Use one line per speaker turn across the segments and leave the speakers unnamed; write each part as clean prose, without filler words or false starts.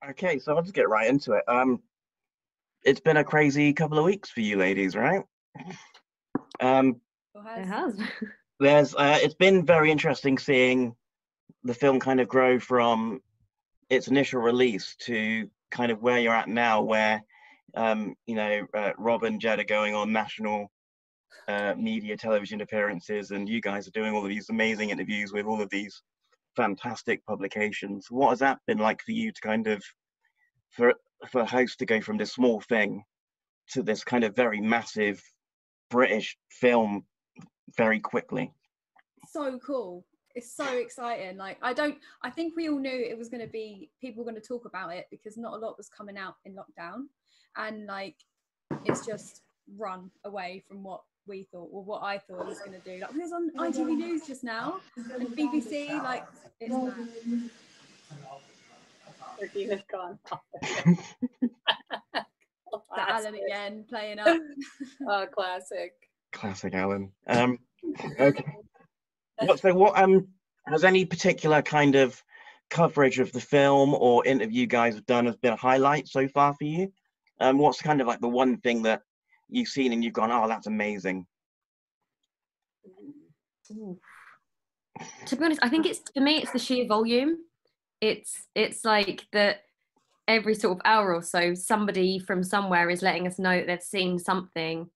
Okay, so I'll just get right into it. It's been a crazy couple of weeks for you ladies, right? Um,
It has.
it's been very interesting seeing the film kind of grow from its initial release to kind of where you're at now, where Rob and Jed are going on national media television appearances, and you guys are doing all of these amazing interviews with all of these fantastic publications. What has that been like for you to kind of for for a host to go from this small thing to this kind of very massive British film very quickly?
So cool. It's so exciting. Like I think we all knew it was going to be, people were going to talk about it because not a lot was coming out in lockdown, and like it's just run away from what we thought, or what I thought it was going to do. Like, we was on ITV News just now and BBC. Like, it's mad.
Radina's gone.
The Alan again playing up.
Oh, classic
Alan. Okay. What has any particular kind of coverage of the film or interview you guys have done has been a highlight so far for you? What's kind of like the one thing that you've seen and you've gone, oh, that's amazing?
Ooh. To be honest, I think for me it's the sheer volume. It's like that every sort of hour or so somebody from somewhere is letting us know that they've seen something.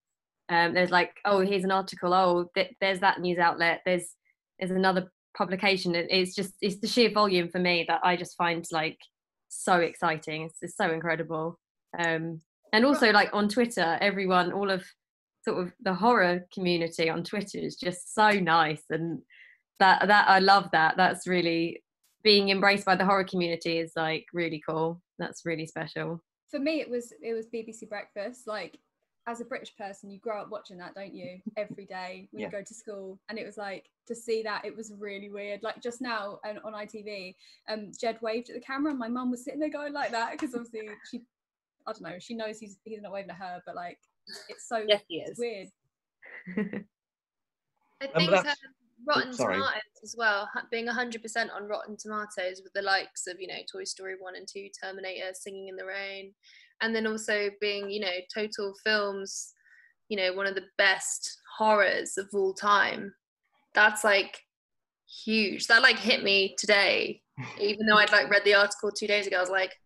There's like, oh, here's an article, oh, there's that news outlet, there's another publication. It's the sheer volume for me that I just find like so exciting. It's so incredible. And also like on Twitter, everyone, all of sort of the horror community on Twitter is just so nice, and that I love that. That's really, being embraced by the horror community is like really cool. That's really special.
For me, it was BBC Breakfast. Like, as a British person, you grow up watching that, don't you? Every day when you go to school, and it was like, to see that, it was really weird. Like just now on ITV, Jed waved at the camera, and my mum was sitting there going like that because obviously I don't know, she knows he's not waving at her, but like it's so
yes, he is.
Weird.
I think Rotten Tomatoes as well, being 100% on Rotten Tomatoes with the likes of, Toy Story 1 and 2, Terminator, Singing in the Rain, and then also being, Total Films, one of the best horrors of all time. That's like huge. That like hit me today, even though I'd like read the article 2 days ago. I was like,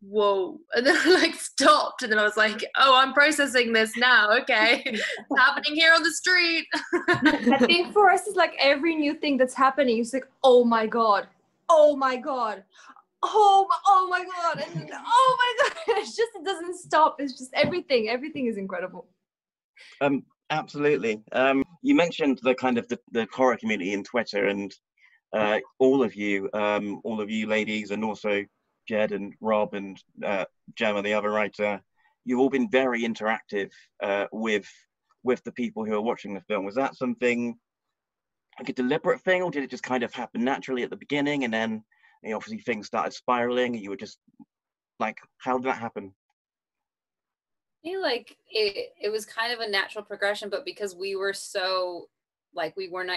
whoa, and then I like stopped, and then I was like, oh, I'm processing this now. Okay, it's happening here on the street.
I think for us it's like every new thing that's happening, it's like, oh my god, oh my god, oh my god, and then, oh my god. It's just, it doesn't stop. It's just everything is incredible.
Absolutely. You mentioned the kind of the horror community in Twitter, and all of you ladies, and also Jed and Rob and Jemma, the other writer, you've all been very interactive with the people who are watching the film. Was that something like a deliberate thing, or did it just kind of happen naturally at the beginning, and then obviously things started spiraling, and you were just like, how did that happen?
I feel like it was kind of a natural progression, but because we were so like, we weren't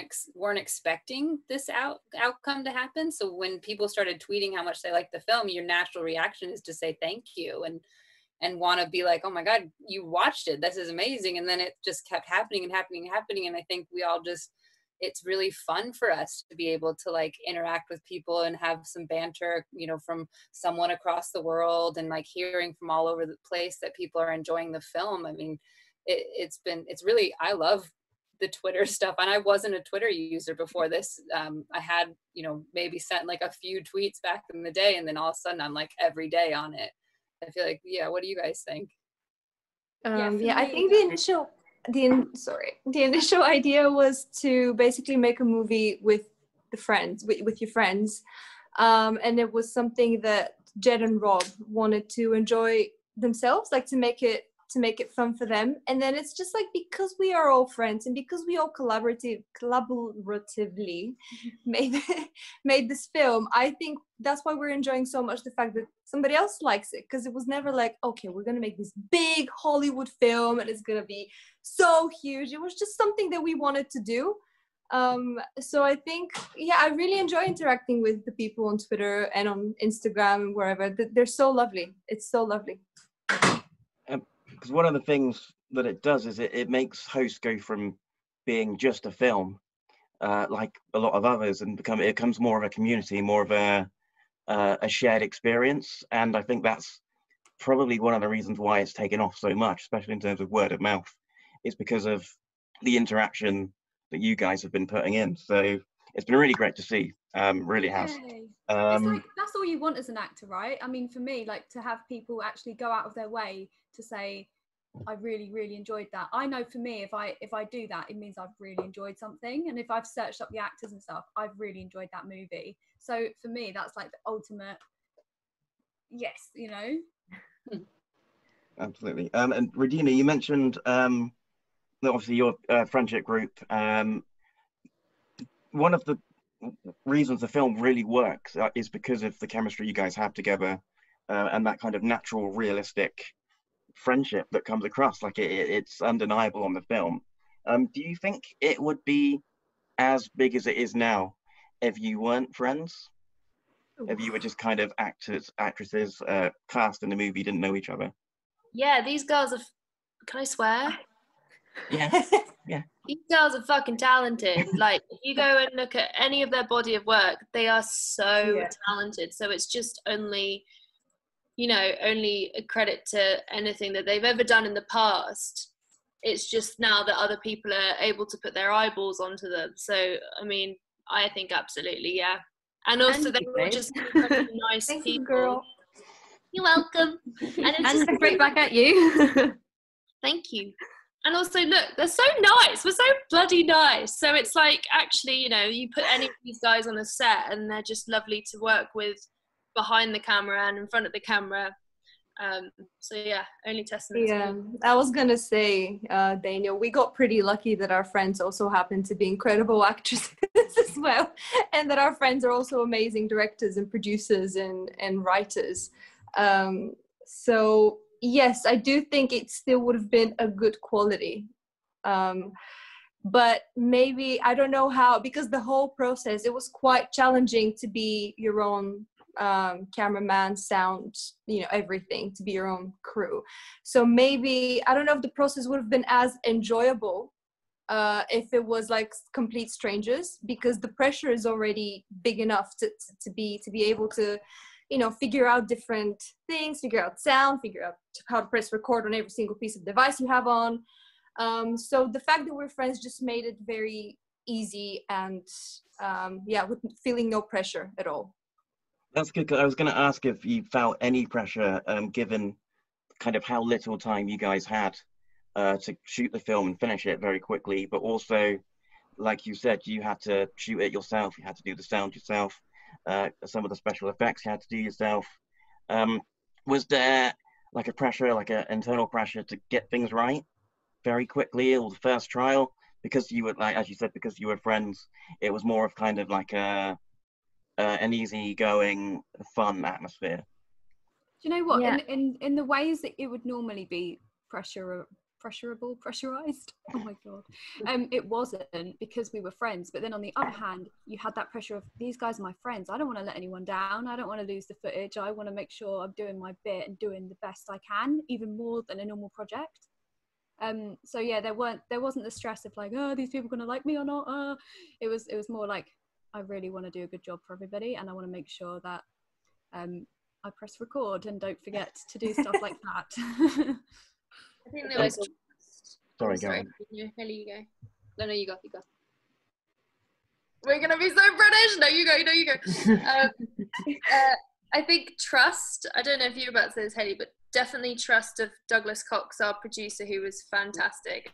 expecting this outcome to happen. So when people started tweeting how much they liked the film, your natural reaction is to say thank you and want to be like, oh my God, you watched it, this is amazing. And then it just kept happening and happening and happening. And I think we all just, it's really fun for us to be able to like interact with people and have some banter, from someone across the world, and like hearing from all over the place that people are enjoying the film. I mean, it's really, I love the Twitter stuff, and I wasn't a Twitter user before this. I had maybe sent like a few tweets back in the day, and then all of a sudden I'm like every day on it. I feel like, what do you guys think?
I think the initial idea was to basically make a movie with the friends, with your friends, and it was something that Jed and Rob wanted to enjoy themselves, like to make it fun for them. And then it's just like, because we are all friends and because we all collaboratively made this film, I think that's why we're enjoying so much the fact that somebody else likes it, because it was never like, okay, we're gonna make this big Hollywood film and it's gonna be so huge. It was just something that we wanted to do, So I think, yeah, I really enjoy interacting with the people on Twitter and on Instagram and wherever. They're so lovely. It's so lovely.
Because one of the things that it does is it makes Host go from being just a film, like a lot of others, and it becomes more of a community, more of a shared experience. And I think that's probably one of the reasons why it's taken off so much, especially in terms of word of mouth, is because of the interaction that you guys have been putting in. So it's been really great to see. Really has.
It's like, that's all you want as an actor, right? I mean, for me, like, to have people actually go out of their way to say, I really, really enjoyed that. I know for me, if I do that, it means I've really enjoyed something. And if I've searched up the actors and stuff, I've really enjoyed that movie. So for me, that's like the ultimate yes, you know.
Absolutely. And Radina, you mentioned that obviously your friendship group. One of the reasons the film really works is because of the chemistry you guys have together, and that kind of natural, realistic friendship that comes across. Like it's undeniable on the film. Do you think it would be as big as it is now if you weren't friends? If you were just kind of actresses cast in the movie, didn't know each other?
Yeah, these girls are. Can I swear?
Yeah. Yeah.
These girls are fucking talented. Like, if you go and look at any of their body of work, they are so talented. So it's just only, you know, only a credit to anything that they've ever done in the past. It's just now that other people are able to put their eyeballs onto them. So, I mean, I think absolutely, yeah. And also, they're all just incredibly nice
Thank
people.
you, girl.
You're welcome. And it's just
straight back at you.
Thank you. And also, look, they're so nice. We're so bloody nice. So it's like, actually, you know, you put any of these guys on a set and they're just lovely to work with behind the camera and in front of the camera. So yeah, only testament to me.
I was gonna say, Daniel, we got pretty lucky that our friends also happen to be incredible actresses as well, and that our friends are also amazing directors and producers and writers. So yes, I do think it still would have been a good quality. But maybe, I don't know how, because the whole process, it was quite challenging to be your own cameraman, sound, you know, everything, to be your own crew. So maybe, I don't know if the process would have been as enjoyable if it was like complete strangers, because the pressure is already big enough to be able to, you know, figure out different things, figure out sound, figure out how to press record on every single piece of device you have on. So the fact that we're friends just made it very easy and with feeling no pressure at all.
That's good. 'Cause I was going to ask if you felt any pressure, given kind of how little time you guys had to shoot the film and finish it very quickly, but also, like you said, you had to shoot it yourself, you had to do the sound yourself, some of the special effects you had to do yourself. Was there like a pressure, like an internal pressure to get things right very quickly, or the first trial? Because you were, like, as you said, because you were friends, it was more of kind of like an easygoing, fun atmosphere.
Do you know what?
Yeah.
In the ways that it would normally be pressurized. Oh my god. It wasn't, because we were friends. But then on the other hand, you had that pressure of, these guys are my friends. I don't want to let anyone down. I don't want to lose the footage. I want to make sure I'm doing my bit and doing the best I can, even more than a normal project. So yeah, there wasn't the stress of like, oh, these people are gonna like me or not. It was more like, I really want to do a good job for everybody, and I want to make sure that I press record and don't forget to do stuff like that.
I think there was.
Sorry,
Sorry.
go.
Hello, you go. No, you go. We're gonna be so British. No, you go. I think trust. I don't know if you're about to say this, Haley, but definitely trust of Douglas Cox, our producer, who was fantastic.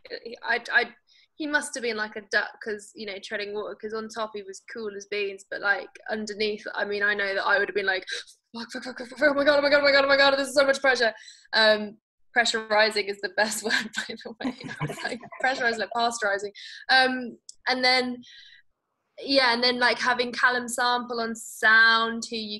He must have been like a duck, because, you know, treading water, because on top he was cool as beans, but like underneath, I mean, I know that I would have been like, fuck, oh my god, this is so much pressure. Pressurizing is the best word, by the way. Like, pressurizing, like pasteurizing. And then like having Callum Sample on sound, who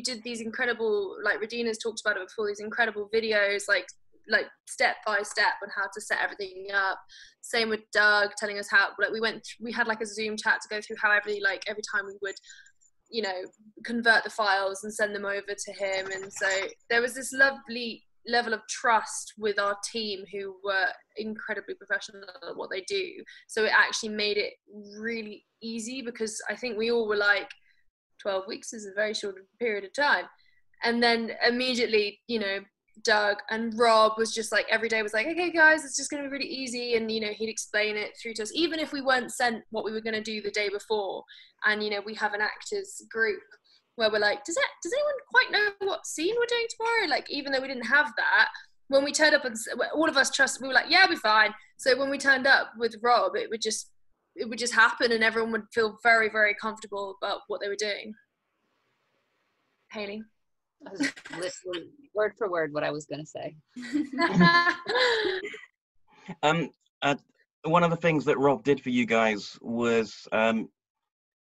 did these incredible, like Radina's talked about it before, these incredible videos, like like step by step on how to set everything up. Same with Doug telling us how, like we had like a Zoom chat to go through how every time we would, you know, convert the files and send them over to him. And so there was this lovely level of trust with our team, who were incredibly professional at what they do. So it actually made it really easy, because I think we all were like, 12 weeks is a very short period of time. And then immediately, you know, Doug and Rob was just like, every day was like, okay guys, it's just going to be really easy. And, you know, he'd explain it through to us, even if we weren't sent what we were going to do the day before. And, you know, we have an actors group where we're like, does anyone quite know what scene we're doing tomorrow? Like, even though we didn't have that, when we turned up, and all of us we were like, yeah, we're fine. So when we turned up with Rob, it would just happen, and everyone would feel very, very comfortable about what they were doing. Hayley?
I was listening word for word what I was going to say.
One of the things that Rob did for you guys was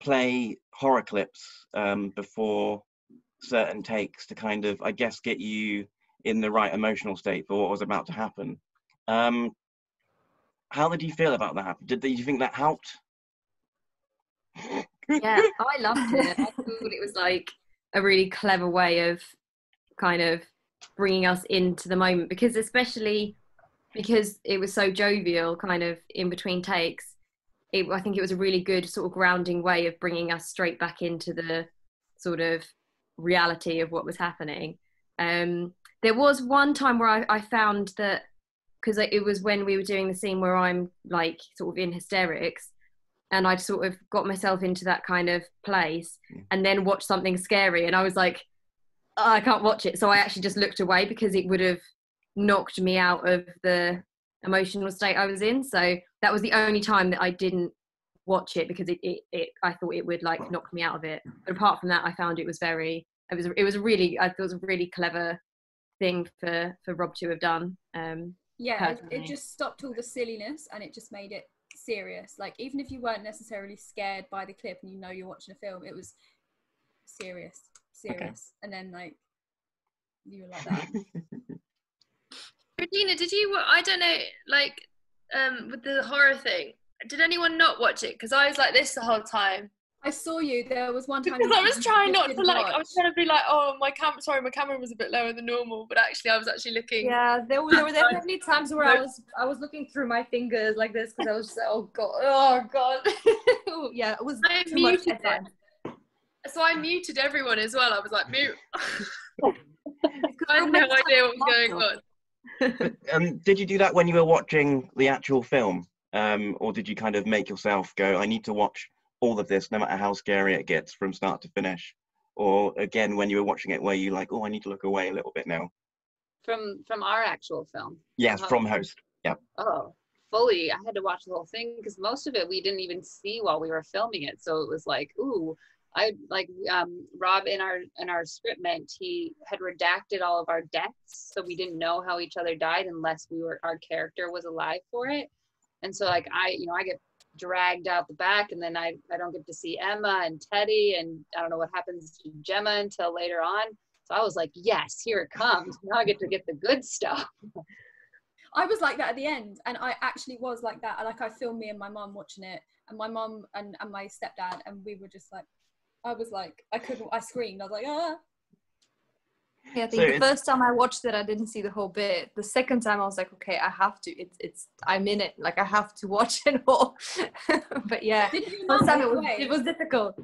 play horror clips before certain takes to kind of, I guess, get you in the right emotional state for what was about to happen. How did you feel about that? Did you think that helped?
Yeah, I loved it. I thought it was like a really clever way of kind of bringing us into the moment, because especially because it was so jovial kind of in between takes, I think it was a really good sort of grounding way of bringing us straight back into the sort of reality of what was happening. There was one time where I found that, because it was when we were doing the scene where I'm like sort of in hysterics, and I'd sort of got myself into that kind of place and then watched something scary, and I was like, oh, I can't watch it. So I actually just looked away, because it would have knocked me out of the emotional state I was in. So that was the only time that I didn't watch it, because I thought it would like knock me out of it. But apart from that, I found it was I thought it was a really clever thing for Rob to have done.
Yeah, it just stopped all the silliness, and it just made it serious. Like, even if you weren't necessarily scared by the clip and you know you're watching a film, it was serious. Okay. And then like you were like that.
Radina, did you, I don't know, like with the horror thing, did anyone not watch it? Because I was like this the whole time.
I saw you. There was one time
because I was trying not to like, I was trying to be like, oh, my camera was a bit lower than normal, but actually I was actually looking.
Yeah, there were definitely times where I was looking through my fingers like this, because I was just like, oh god. Yeah, it was too much at times.
So I muted everyone as well. I was like, mute. I had no idea what was going on.
Did you do that when you were watching the actual film? Or did you kind of make yourself go, I need to watch all of this, no matter how scary it gets from start to finish? Or again, when you were watching it, were you like, oh, I need to look away a little bit now?
From our actual film?
Yes, from Host. Yeah.
Oh, fully. I had to watch the whole thing, because most of it we didn't even see while we were filming it. So it was like, ooh, I like Rob in our scriptment, he had redacted all of our deaths, so we didn't know how each other died unless our character was alive for it. And so like I get dragged out the back, and then I don't get to see Emma and Teddy, and I don't know what happens to Jemma until later on. So I was like, yes, here it comes. Now I get to get the good stuff.
I was like that at the end, and I actually was like that. Like, I filmed me and my mum watching it, and my mum and my stepdad, and we were just like, I was like, I screamed. I was like, ah.
Yeah, I think the first time I watched it, I didn't see the whole bit. The second time, I was like, okay, I have to. I'm in it. Like, I have to watch it all. But yeah, first time it was difficult.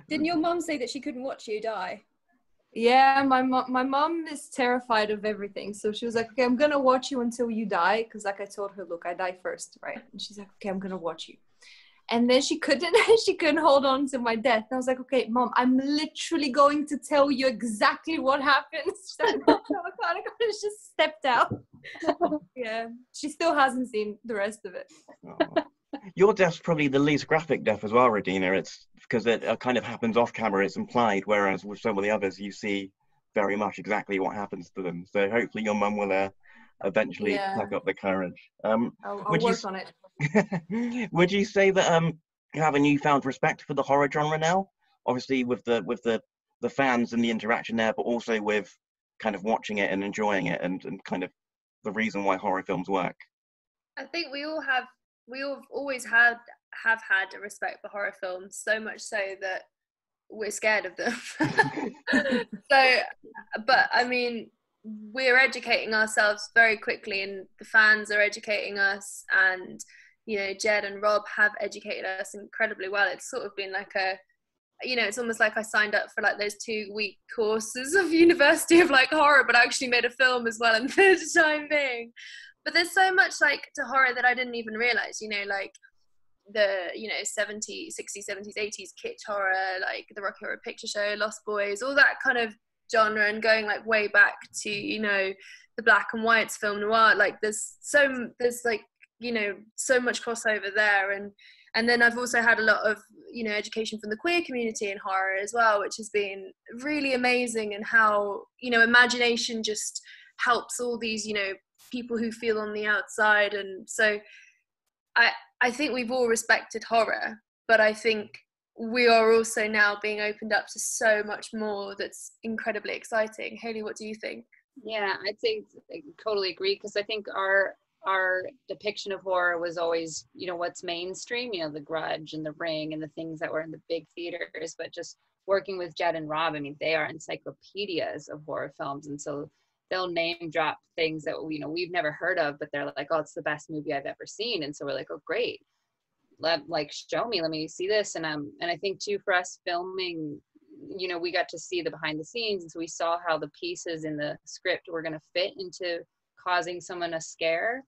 Didn't your mum say that she couldn't watch you die?
Yeah, my mom is terrified of everything. So she was like, okay, I'm gonna watch you until you die, because like I told her, look, I die first, right? And she's like, okay, I'm gonna watch you. And then she couldn't hold on to my death. And I was like, okay, Mom, I'm literally going to tell you exactly what happened. She's like, no, I just stepped out. Yeah, she still hasn't seen the rest of it.
Oh. Your death's probably the least graphic death as well, Radina. It's because it kind of happens off camera, it's implied, whereas with some of the others, you see very much exactly what happens to them. So hopefully your mum will eventually pluck up the courage.
I'll work on it.
Would you say that you have a newfound respect for the horror genre now? Obviously with the fans and the interaction there, but also with kind of watching it and enjoying it, and kind of the reason why horror films work?
I think we all always have had a respect for horror films, so much so that we're scared of them. So, but I mean, we're educating ourselves very quickly, and the fans are educating us, and you know, Jed and Rob have educated us incredibly well. It's sort of been like a, you know, it's almost like I signed up for like those 2-week courses of University of like horror, but I actually made a film as well in the time being. But there's so much like to horror that I didn't even realize, you know, like the, you know, 70s, 60s, 70s, 80s kitsch horror, like the Rocky Horror Picture Show, Lost Boys, all that kind of genre, and going like way back to, you know, the black and whites, film noir. Like there's like, you know, so much crossover there. And then I've also had a lot of, you know, education from the queer community in horror as well, which has been really amazing, and how, you know, imagination just helps all these, you know, people who feel on the outside. And so I think we've all respected horror, but I think we are also now being opened up to so much more that's incredibly exciting. Haley, what do you think?
Yeah, I'd say I totally agree, because I think our depiction of horror was always, you know, what's mainstream, you know, The Grudge and The Ring and the things that were in the big theaters. But just working with Jed and Rob, I mean, they are encyclopedias of horror films, and so they'll name drop things that, you know, we've never heard of, but they're like, oh, it's the best movie I've ever seen. And so we're like, oh, great, let me see this. And I think too, for us filming, you know, we got to see the behind the scenes, and so we saw how the pieces in the script were going to fit into causing someone a scare.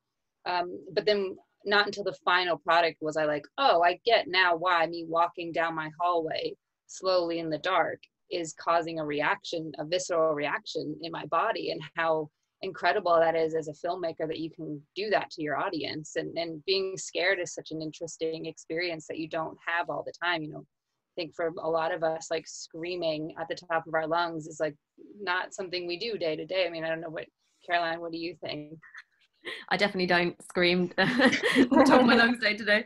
But then not until the final product was I like, oh, I get now why me walking down my hallway slowly in the dark is causing a reaction, a visceral reaction in my body, and how incredible that is as a filmmaker that you can do that to your audience. And being scared is such an interesting experience that you don't have all the time. You know, I think for a lot of us, like screaming at the top of our lungs is like not something we do day to day. I mean, I don't know what, Caroline, what do you think?
I definitely don't scream at the top of my lungs day to day.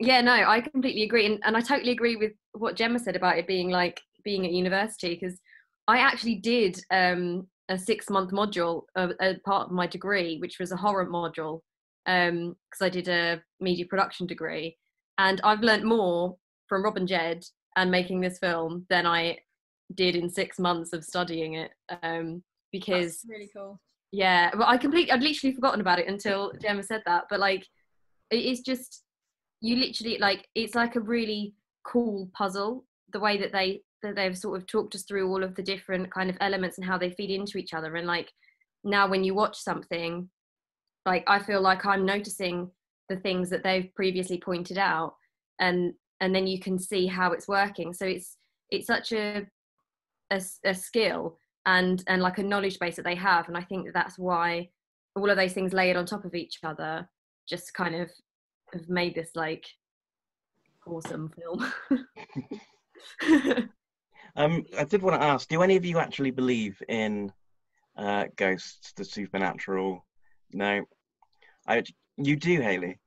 Yeah, no, I completely agree. And I totally agree with what Jemma said about it being like being at university, because I actually did a 6-month module, a part of my degree, which was a horror module, because I did a media production degree. And I've learnt more from Rob and Jed and making this film than I did in 6 months of studying it. Because
that's really cool.
Yeah, well, I'd literally forgotten about it until Jemma said that. But like, it is just, you literally, like, it's like a really cool puzzle, the way that they've sort of talked us through all of the different kind of elements and how they feed into each other. And like, now when you watch something, like, I feel like I'm noticing the things that they've previously pointed out, and then you can see how it's working. So it's such a skill and like a knowledge base that they have. And I think that's why all of those things layered on top of each other just kind of have made this like awesome film.
I did want to ask, do any of you actually believe in ghosts, the supernatural? No. You do, Haley?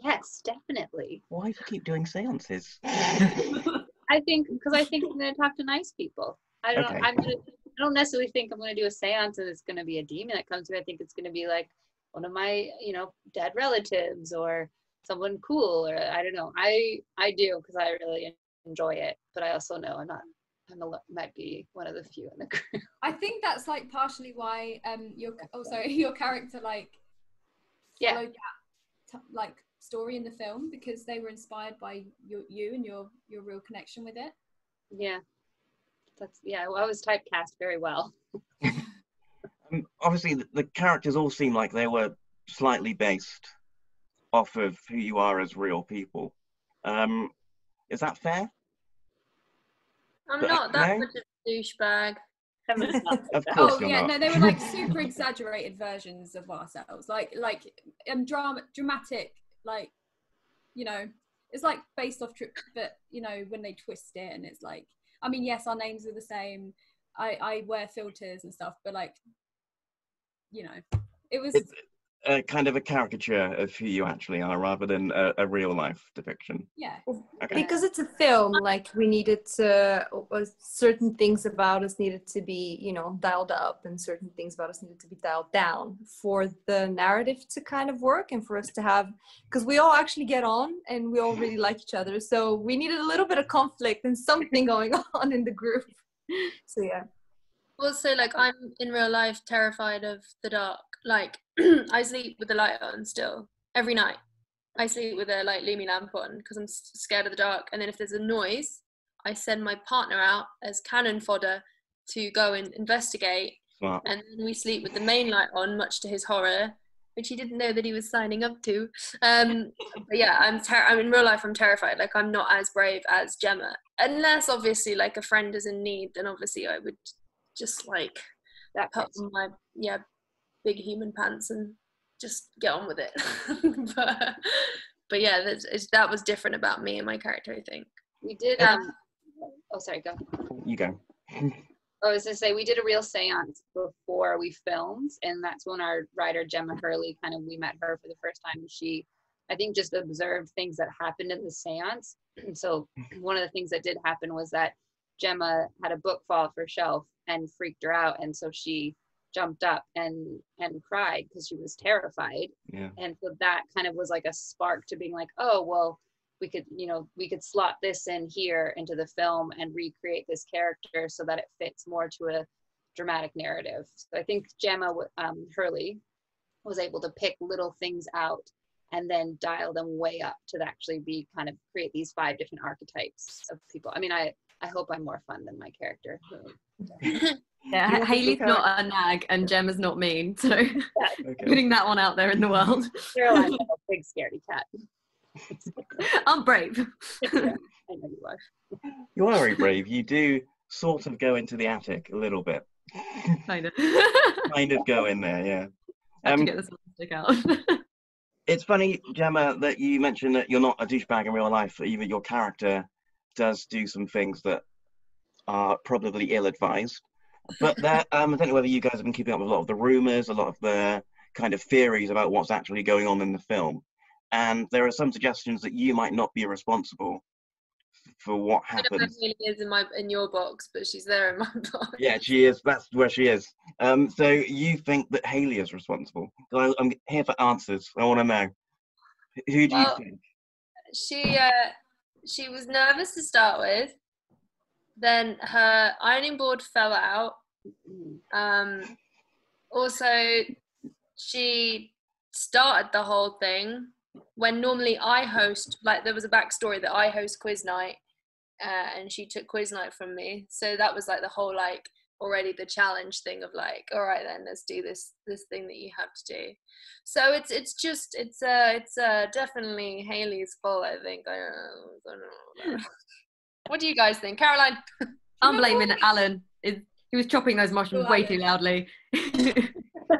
Yes, definitely.
Why do you keep doing seances?
I think because I'm going to talk to nice people. I don't necessarily think I'm going to do a seance and it's going to be a demon that comes to me. I think it's going to be like one of my, you know, dead relatives or someone cool, or I don't know. I do, because I really enjoy it, but I also know might be one of the few in the group.
I think that's like partially why your character like followed that like story in the film, because they were inspired by you and your real connection with it.
Yeah, I was typecast very well.
Obviously the characters all seem like they were slightly based off of who you are as real people. Is that fair?
I'm not that much of a douchebag.
Of course
you're not. No, they were like super exaggerated versions of ourselves, like dramatic, like, you know, it's like based off trip, but you know, when they twist it, and it's like, I mean, yes, our names are the same, I wear filters and stuff, but like, you know, it was
a kind of a caricature of who you actually are rather than a real life depiction.
Yeah.
Okay.
Because it's a film, like we needed to, certain things about us needed to be, you know, dialed up, and certain things about us needed to be dialed down for the narrative to kind of work, and for us to have, because we all actually get on and we all really like each other. So we needed a little bit of conflict and something going on in the group. So yeah.
Also, like, I'm in real life terrified of the dark. Like, I sleep with the light on still every night. I sleep with a like Lumi lamp on because I'm scared of the dark. And then if there's a noise, I send my partner out as cannon fodder to go and investigate.
Smart.
And then we sleep with the main light on, much to his horror, which he didn't know that he was signing up to. But yeah, I'm in real life, I'm terrified. Like, I'm not as brave as Jemma, unless obviously like a friend is in need. Then obviously I would just like put on my big human pants and just get on with it. but yeah, that was different about me and my character, I think.
We did oh sorry, go.
You go.
I was gonna say, we did a real seance before we filmed, and that's when our writer Jemma Hurley, we met her for the first time. She, I think, just observed things that happened in the seance. So one of the things that did happen was that Jemma had a book fall off her shelf and freaked her out, and so she jumped up and cried because she was terrified.
Yeah.
And so that kind of was like a spark to being like, oh well, we could slot this in here into the film and recreate this character so that it fits more to a dramatic narrative. So I think Jemma Hurley was able to pick little things out and then dial them way up to actually be kind of create these 5 different archetypes of people. I mean, I hope I'm more fun than my character.
Yeah, Hayley's not a nag and Gemma's not mean, so putting that one out there in the world.
Caroline's a big scaredy cat.
I'm brave.
I know you are.
You are very brave. You do sort of go into the attic a little bit.
Kind of.
Kind of go in there, yeah.
Have to get this stick out.
It's funny, Jemma, that you mentioned that you're not a douchebag in real life. Even your character does do some things that are probably ill-advised. But there, I don't know whether you guys have been keeping up with a lot of the rumors, a lot of the kind of theories about what's actually going on in the film. And there are some suggestions that you might not be responsible for what happens.
I don't know if Hayley is in your box, but she's there in my box.
Yeah, she is. That's where she is. So you think that Hayley is responsible? I'm here for answers. I want to know. Who do you think?
She was nervous to start with. Then her ironing board fell out. Also, she started the whole thing when normally I host, like there was a backstory that I host quiz night, and she took quiz night from me. So that was like the whole like already the challenge thing of like, all right then, let's do this thing that you have to do. So it's definitely Hayley's fault, I think. I don't know. What do you guys think, Caroline?
I'm blaming Alan. He was chopping those mushrooms way too loudly.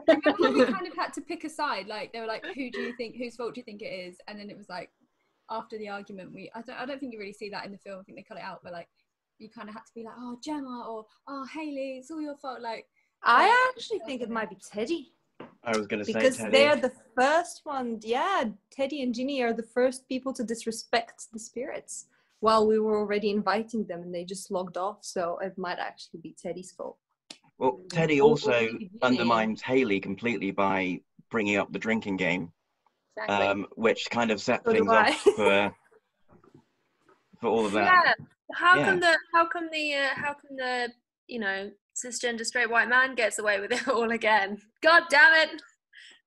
Remember when we kind of had to pick a side? Like they were like, whose fault do you think it is? And then it was like after the argument, I don't think you really see that in the film. I think they cut it out, but like you kind of had to be like, oh Jemma, or oh Hayley, it's all your fault. Like
I actually think it might be Teddy.
I was going to say
because
Teddy.
they're the first one. Yeah, Teddy and Ginny are the first people to disrespect the spirits while we were already inviting them, and they just logged off. So it might actually be Teddy's fault.
Well, Teddy also undermines Hayley completely by bringing up the drinking game, which kind of set things off for all of that.
Yeah. How come the cisgender straight white man gets away with it all again? God damn it!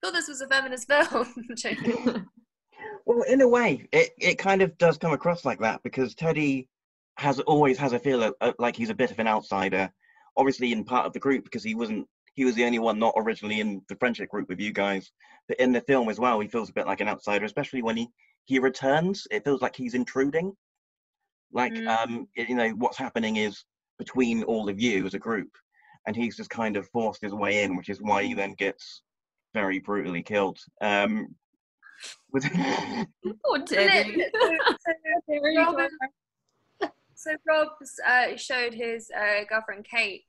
Thought this was a feminist film.
Well, in a way, it kind of does come across like that, because Teddy always has a feel like he's a bit of an outsider. Obviously in part of the group, because he was the only one not originally in the friendship group with you guys, but in the film as well he feels a bit like an outsider, especially when he returns. It feels like he's intruding, like what's happening is between all of you as a group, and he's just kind of forced his way in, which is why he then gets very brutally killed.
Poor Teddy.
So Rob showed his girlfriend Kate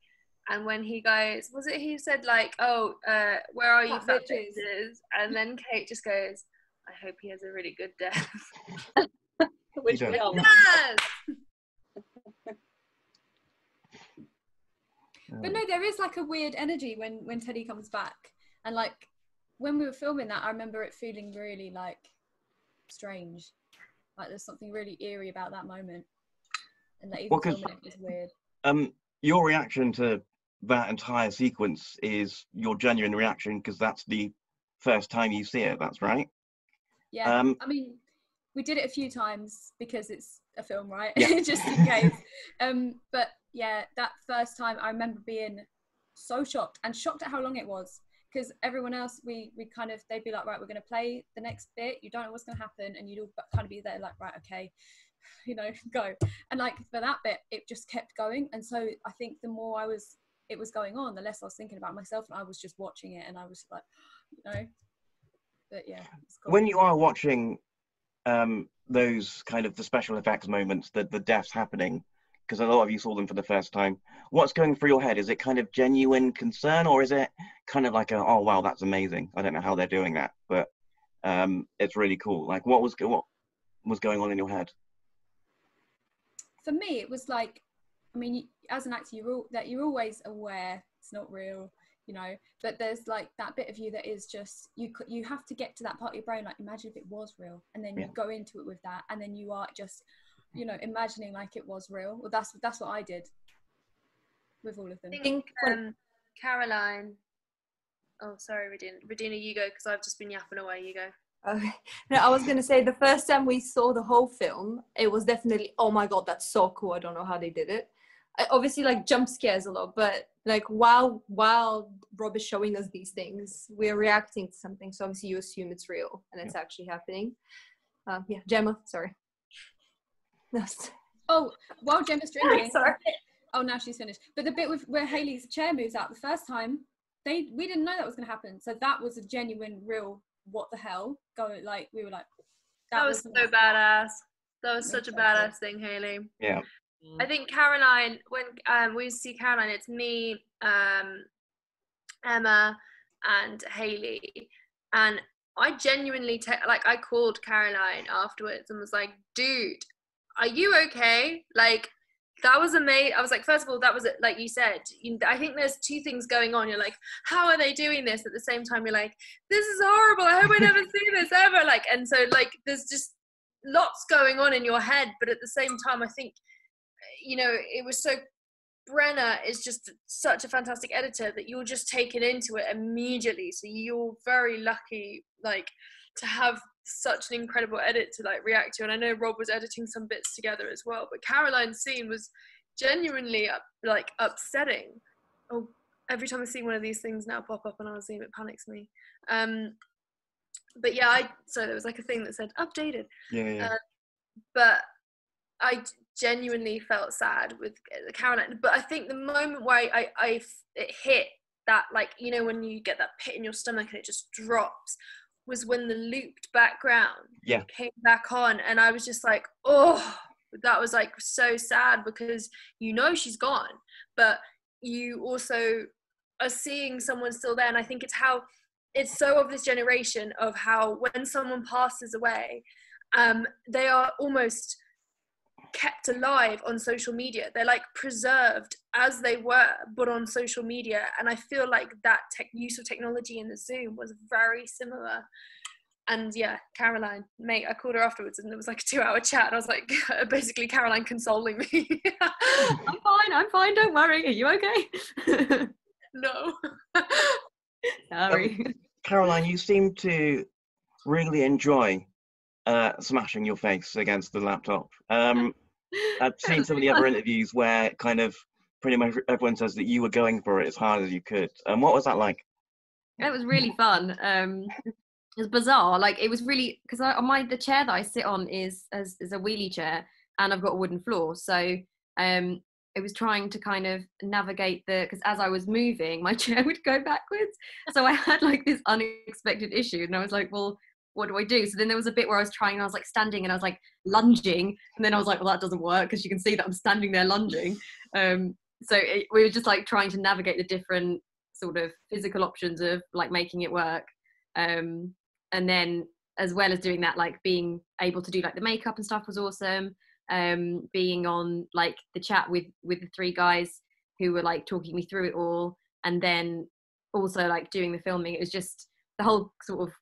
And when he goes, was it he said like, oh, where are you,
Fat
fat
bitches.
bitches? And then Kate just goes, I hope he has a really good death.
Which
does.
we all
Yes!
But no, there is like a weird energy when Teddy comes back, and like when we were filming that, I remember it feeling really like strange, like there's something really eerie about that moment, and that even filming it was weird.
Your reaction to that entire sequence is your genuine reaction because that's the first time you see it. That's right.
Yeah, I mean, we did it a few times because it's a film, right?
Yeah.
Just in case. But yeah, that first time I remember being so shocked at how long it was, because everyone else, we kind of, they'd be like, right, we're going to play the next bit. You don't know what's going to happen. And you'd all kind of be there like, right, okay, you know, go. And like for that bit, it just kept going. And so I think the more it was going on, the less I was thinking about myself, and I was just watching it, and I was like, you know, but yeah. It's cool.
When you are watching those kind of the special effects moments, the deaths happening, because a lot of you saw them for the first time, what's going through your head? Is it kind of genuine concern, or is it kind of like oh wow, that's amazing, I don't know how they're doing that, but it's really cool? Like what was going on in your head?
For me, it was like, I mean, as an actor, you're always aware it's not real, you know, but there's like that bit of you that is just, you have to get to that part of your brain, like imagine if it was real, and then you go into it with that, and then you are just, you know, imagining like it was real. Well, that's what I did with all of them.
I think Caroline, oh sorry, Radina, you go, because I've just been yapping away. You go.
Okay. No, I was gonna say the first time we saw the whole film, it was definitely, oh my god, that's so cool. I don't know how they did it. Obviously, like jump scares a lot, but like while Rob is showing us these things, we're reacting to something. So obviously, you assume it's real and it's actually happening. Yeah, Jemma, sorry.
Oh, while Gemma's drinking.
Sorry.
Oh, now she's finished. But the bit where Hayley's chair moves out the first time, we didn't know that was going to happen. So that was a genuine, real, what the hell? Like we were like,
that was so badass. That was such a badass thing, Hayley.
Yeah.
I think Caroline, when we see Caroline, it's me, Emma, and Hayley, and I genuinely I called Caroline afterwards and was like, dude, are you okay? Like, that was amazing. I was like, first of all, that was, like you said, I think there's two things going on. You're like, how are they doing this? At the same time, you're like, this is horrible. I hope I never see this ever. Like, and so like, there's just lots going on in your head. But at the same time, I think, you know, it was so, Brenner is just such a fantastic editor that you're just taken into it immediately. So you're very lucky, like, to have such an incredible edit to like react to. And I know Rob was editing some bits together as well, but Caroline's scene was genuinely upsetting. Oh, every time I see one of these things now pop up on our Zoom, it panics me. But yeah, so there was like a thing that said updated. But I genuinely felt sad with Caroline. But I think the moment where it hit that, like, you know, when you get that pit in your stomach and it just drops, was when the looped background came back on, and I was just like, oh, that was like so sad, because you know she's gone, but you also are seeing someone still there. And I think it's so of this generation of how when someone passes away, they are almost kept alive on social media. They're like preserved as they were, but on social media. And I feel like that use of technology in the Zoom was very similar. And yeah, Caroline, mate, I called her afterwards and it was like a 2-hour chat, and I was like, basically Caroline consoling me.
I'm fine, don't worry, are you okay?
No.
Sorry.
Caroline, you seem to really enjoy smashing your face against the laptop. I've seen some of the other interviews where kind of pretty much everyone says that you were going for it as hard as you could. What was that like?
It was really fun. It was bizarre. Like, it was really, because the chair that I sit on is a wheelie chair, and I've got a wooden floor. So it was trying to kind of navigate because as I was moving, my chair would go backwards. So I had like this unexpected issue, and I was like, well, what do I do? So then there was a bit where I was trying, and I was like standing, and I was like lunging, and then I was like, well, that doesn't work, because you can see that I'm standing there lunging. So we were just like trying to navigate the different sort of physical options of like making it work. And then as well as doing that, like being able to do like the makeup and stuff was awesome. Being on like the chat with the three guys who were like talking me through it all, and then also like doing the filming. It was just the whole sort of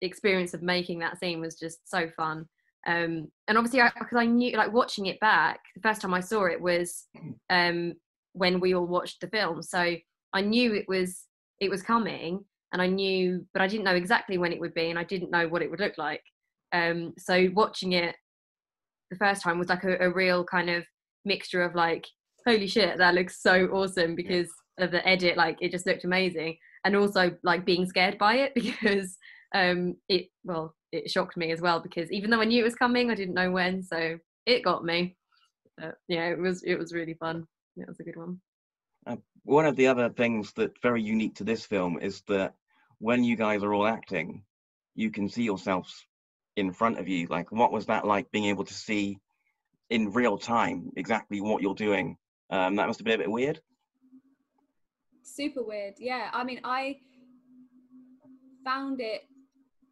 experience of making that scene was just so fun. And obviously because I knew, like watching it back, the first time I saw it was when we all watched the film, so I knew it was coming, and I knew, but I didn't know exactly when it would be, and I didn't know what it would look like. So watching it the first time was like a real kind of mixture of like, holy shit, that looks so awesome, because of the edit, like it just looked amazing, and also like being scared by it, because it shocked me as well, because even though I knew it was coming, I didn't know when, so it got me. But yeah, it was really fun. It was a good one.
One of the other things that's very unique to this film is that when you guys are all acting, you can see yourselves in front of you. Like, what was that like, being able to see in real time exactly what you're doing? That must have been a bit weird.
Super weird. Yeah, I mean, I found it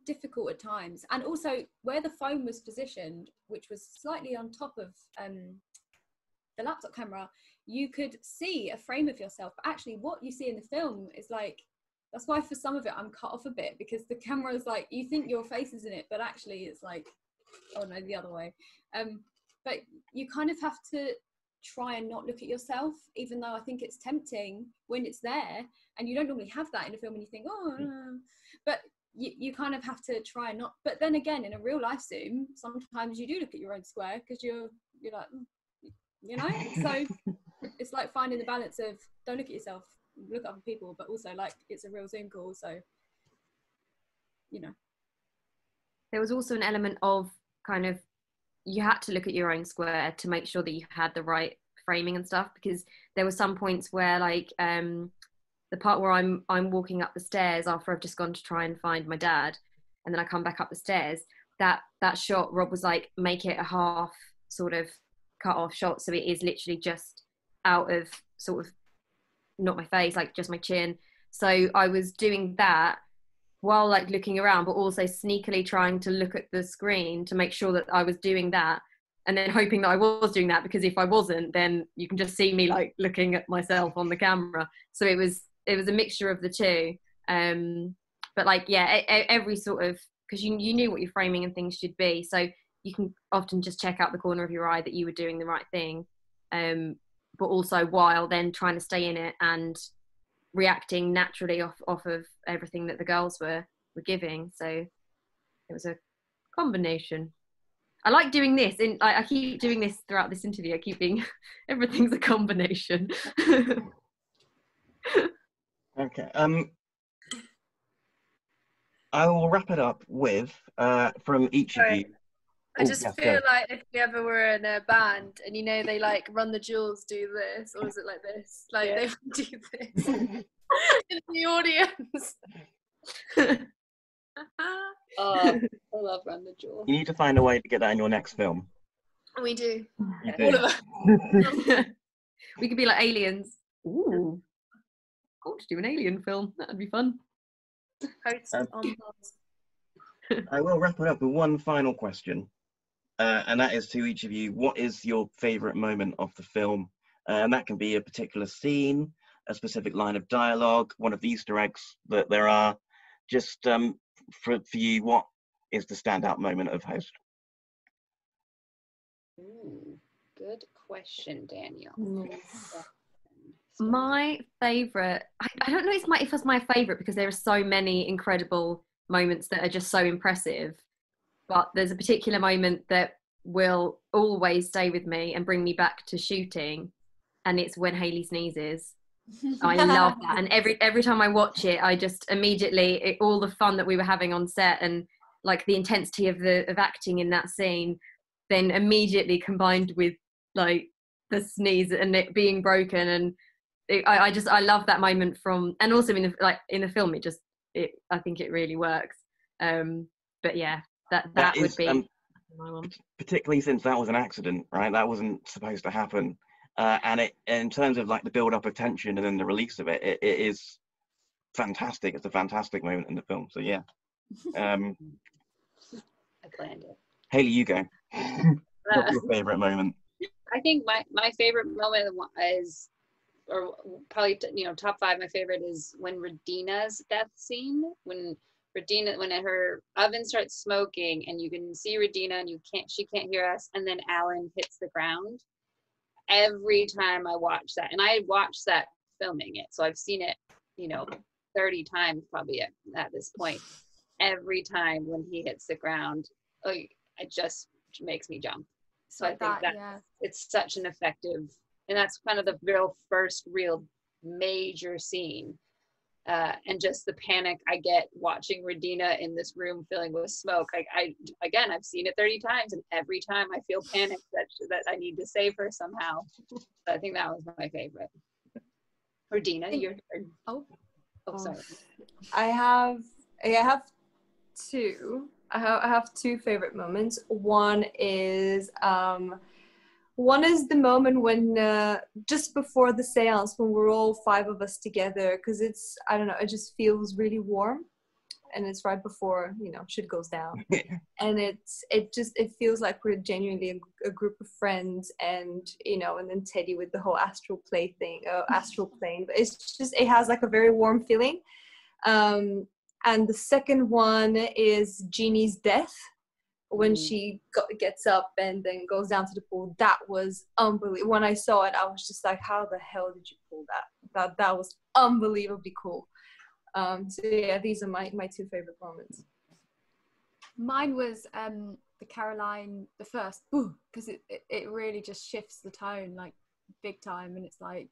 difficult at times, and also where the phone was positioned, which was slightly on top of the laptop camera, you could see a frame of yourself, but actually what you see in the film is like, that's why for some of it I'm cut off a bit, because the camera is like, you think your face is in it, but actually it's like, oh no, the other way. But you kind of have to try and not look at yourself, even though I think it's tempting when it's there, and you don't normally have that in a film, and you think, oh no. But you kind of have to try and not. But then again, in a real life Zoom, sometimes you do look at your own square, because you're like, you know. So it's like finding the balance of, don't look at yourself, look at other people, but also like it's a real Zoom call, so you know.
There was also an element of kind of, you had to look at your own square to make sure that you had the right framing and stuff, because there were some points where like the part where I'm walking up the stairs after I've just gone to try and find my dad, and then I come back up the stairs, that shot, Rob was like, make it a half sort of cut off shot, so it is literally just out of sort of, not my face, like just my chin. So I was doing that while like looking around, but also sneakily trying to look at the screen to make sure that I was doing that, and then hoping that I was doing that, because if I wasn't, then you can just see me like looking at myself on the camera. So it was a mixture of the two. But like, yeah, every sort of, because you knew what your framing and things should be, so you can often just check out the corner of your eye that you were doing the right thing, but also while then trying to stay in it and reacting naturally off of everything that the girls were giving. So it was a combination. I like doing this, and I keep doing this throughout this interview. I keep being, everything's a combination.
Okay. I will wrap it up with from each of you.
I just feel like if we ever were in a band and, you know, they like Run the Jewels do this, or is it like this? Like they would do this in the audience.
I love Run the Jewel.
You need to find a way to get that in your next film.
We do.
All
of us.
We could be like aliens. Ooh. I want to do an alien film. That'd be fun.
I will wrap it up with one final question. And that is to each of you, what is your favourite moment of the film? And that can be a particular scene, a specific line of dialogue, one of the Easter eggs that there are. Just for you, what is the standout moment of Host?
Ooh, good question, Daniel.
My favourite, I don't know if it was my favourite, because there are so many incredible moments that are just so impressive. But there's a particular moment that will always stay with me and bring me back to shooting, and it's when Hayley sneezes. I love that, and every time I watch it, I just immediately, all the fun that we were having on set and like the intensity of acting in that scene, then immediately combined with like the sneeze and it being broken, and I love that moment from, and also in the film, I think it really works. But yeah. That would be my one.
Particularly since that was an accident, right? That wasn't supposed to happen. and it, in terms of like the build up of tension and then the release of it, it is fantastic. It's a fantastic moment in the film. So yeah.
I planned it.
Hayley, you go. What's your favorite moment?
I think my favorite moment is, or probably top 5, my favorite is when Radina's death scene, when her oven starts smoking and you can see Radina and she can't hear us, and then Alan hits the ground. Every time I watch that, and I watched that filming it, so I've seen it 30 times probably at this point. Every time when he hits the ground, it just makes me jump. So I think that it's such an effective, and that's kind of the first real major scene. And just the panic I get watching Radina in this room filling with smoke. I've seen it 30 times, and every time I feel panic that I need to save her somehow. So I think that was my favorite. Radina, your turn. Oh, sorry.
I have two. I have two favorite moments. One is the moment when just before the seance, when we're all 5 of us together, because it's, I don't know, it just feels really warm, and it's right before shit goes down. And it feels like we're genuinely a group of friends, and and then Teddy with the whole astral plane, but it has like a very warm feeling. And the second one is Jeannie's death, when she gets up and then goes down to the pool. That was unbelievable. When I saw it, I was just like, how the hell did you pull that? That was unbelievably cool. So yeah, these are my 2 favorite moments.
Mine was the Caroline, the first, because it really just shifts the tone like big time, and it's like,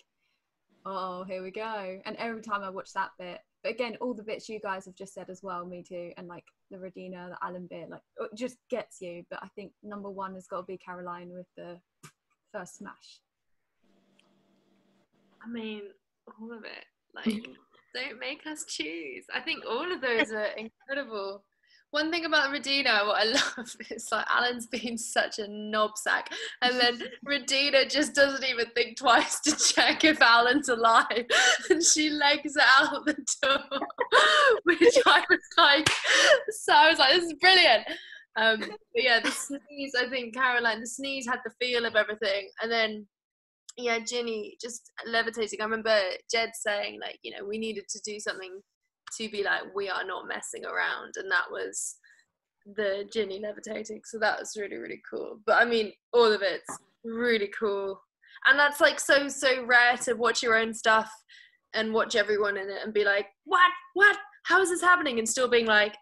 oh, here we go. And every time I watch that bit, but again, all the bits you guys have just said as well, me too, and like the Radina, the Alan bit, like it just gets you. But I think number 1 has got to be Caroline with the first smash.
I mean, all of it. Like, don't make us choose. I think all of those are incredible. One thing about Radina, what I love is like Alan's being such a knobsack, and then Radina just doesn't even think twice to check if Alan's alive, and she legs it out the door, which I was like, this is brilliant. But yeah, the sneeze, I think Caroline, the sneeze had the feel of everything, and then Ginny just levitating. I remember Jed saying like, we needed to do something to be like, we are not messing around, and that was the Ginny levitating. So that was really, really cool. But I mean, all of it's really cool, and that's like so rare to watch your own stuff and watch everyone in it and be like, what, how is this happening, and still being like,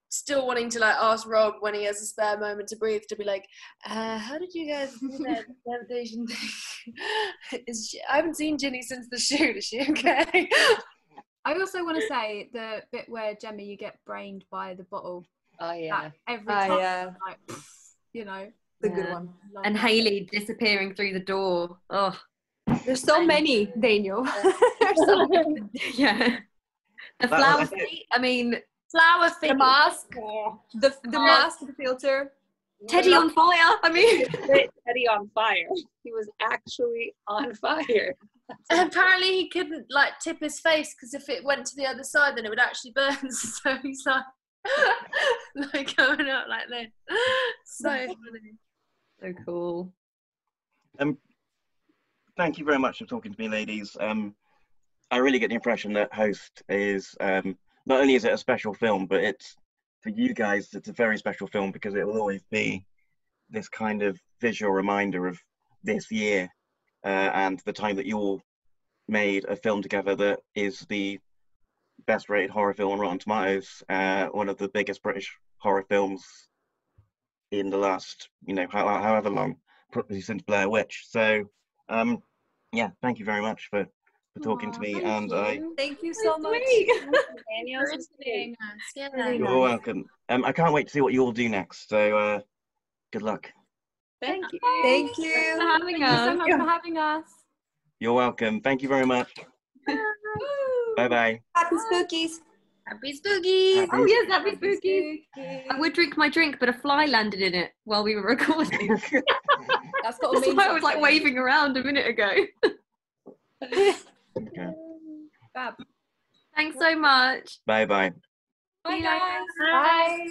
still wanting to like ask Rob when he has a spare moment to breathe, to be like, how did you guys do that levitation thing? I haven't seen Ginny since the shoot. Is she okay?
I also want to say the bit where, Jemma, you get brained by the bottle.
Oh yeah.
Every time, like,
the good one.
And Hayley disappearing through the door. Oh,
there's so many, Daniel.
There's so many. Yeah. The flower feet. I mean,
flower feet. The mask. The mask. The filter.
Teddy on fire. I mean,
Teddy on fire. He was actually on fire.
And apparently he couldn't like tip his face, because if it went to the other side then it would actually burn. So he's like going out like this. So funny.
So cool.
Thank you very much for talking to me, ladies. I really get the impression that Host is not only is it a special film, but it's, for you guys, it's a very special film, because it will always be this kind of visual reminder of this year. And the time that you all made a film together that is the best rated horror film on Rotten Tomatoes, one of the biggest British horror films in the last, however long, probably since Blair Witch. So, yeah, thank you very much for talking to me. And
thank you so much.
Daniel, for seeing us. Yeah.
You're welcome. I can't wait to see what you all do next. So, good luck.
Thank you.
Thank you
for having us. Thank you so much for having us.
You're welcome. Thank you very much. Bye-bye.
Happy spookies.
Happy spookies.
Oh yes, happy spookies. I would drink my drink, but a fly landed in it while we were recording.
That's got to
That's
mean
why I was like
something.
waving around a minute ago.
Okay.
Fab.
Thanks so much.
Bye bye.
Bye,
See you later.
guys.
Bye.